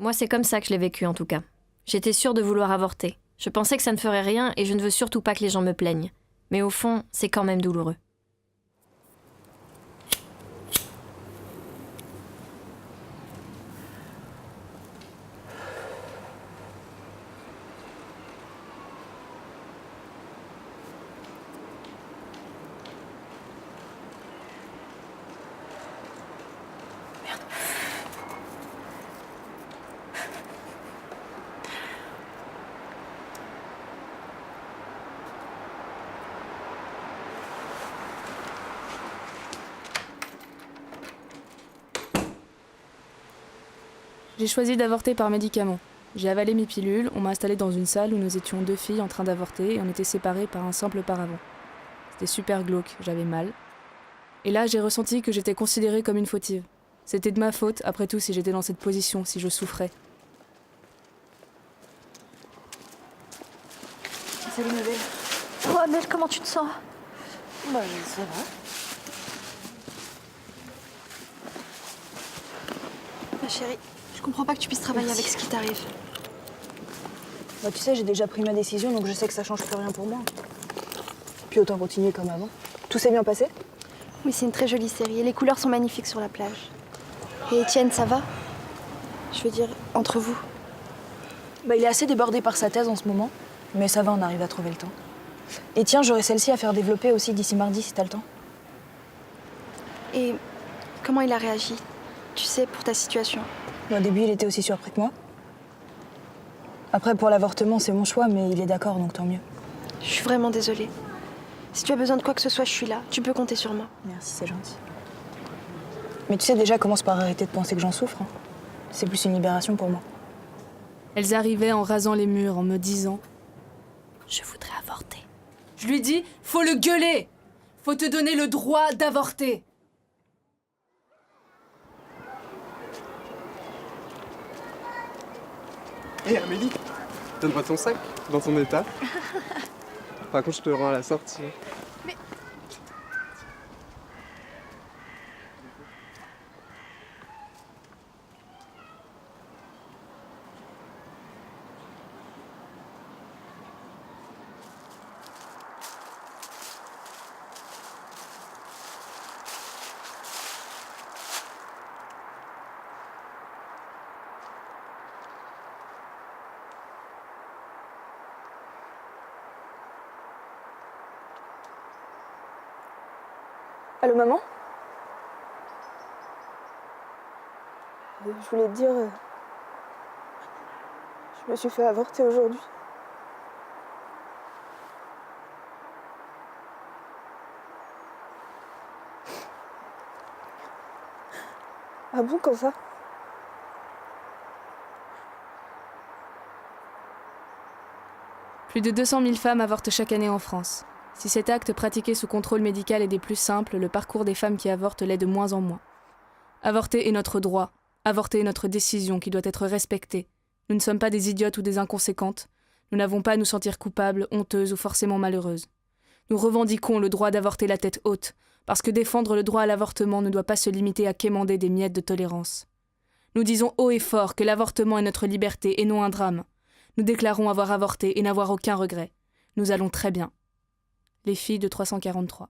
Moi, c'est comme ça que je l'ai vécu, en tout cas. J'étais sûre de vouloir avorter. Je pensais que ça ne ferait rien et je ne veux surtout pas que les gens me plaignent. Mais au fond, c'est quand même douloureux. J'ai choisi d'avorter par médicament. J'ai avalé mes pilules, on m'a installée dans une salle où nous étions 2 filles en train d'avorter et on était séparées par un simple paravent. C'était super glauque, j'avais mal. Et là, j'ai ressenti que j'étais considérée comme une fautive. C'était de ma faute, après tout, si j'étais dans cette position, si je souffrais. Salut ma belle. Oh Amel, comment tu te sens? Bah ça va. Ma chérie, je comprends pas que tu puisses travailler avec ce qui t'arrive. Bah tu sais, j'ai déjà pris ma décision, donc je sais que ça change plus rien pour moi. Puis autant continuer comme avant. Tout s'est bien passé? Oui, c'est une très jolie série et les couleurs sont magnifiques sur la plage. Et Étienne, ça va? Je veux dire, entre vous. Bah il est assez débordé par sa thèse en ce moment. Mais ça va, on arrive à trouver le temps. Et tiens, j'aurai celle-ci à faire développer aussi d'ici mardi si t'as le temps. Et comment il a réagi? Tu sais, pour ta situation. Au début, il était aussi surpris que moi. Après, pour l'avortement, c'est mon choix, mais il est d'accord, donc tant mieux. Je suis vraiment désolée. Si tu as besoin de quoi que ce soit, je suis là. Tu peux compter sur moi. Merci, c'est gentil. Mais tu sais, déjà, commence par arrêter de penser que j'en souffre. Hein. C'est plus une libération pour moi. Elles arrivaient en rasant les murs, en me disant « Je voudrais avorter. » Je lui dis, faut le gueuler! Faut te donner le droit d'avorter! Hé Amélie, donne-moi ton sac, dans ton état. Par contre, je te le rends à la sortie. Allô, maman? Je voulais te dire... je me suis fait avorter aujourd'hui. Ah bon, comme ça? Plus de 200 000 femmes avortent chaque année en France. Si cet acte pratiqué sous contrôle médical est des plus simples, le parcours des femmes qui avortent l'est de moins en moins. Avorter est notre droit. Avorter est notre décision qui doit être respectée. Nous ne sommes pas des idiotes ou des inconséquentes. Nous n'avons pas à nous sentir coupables, honteuses ou forcément malheureuses. Nous revendiquons le droit d'avorter la tête haute, parce que défendre le droit à l'avortement ne doit pas se limiter à quémander des miettes de tolérance. Nous disons haut et fort que l'avortement est notre liberté et non un drame. Nous déclarons avoir avorté et n'avoir aucun regret. Nous allons très bien. Les filles de 343.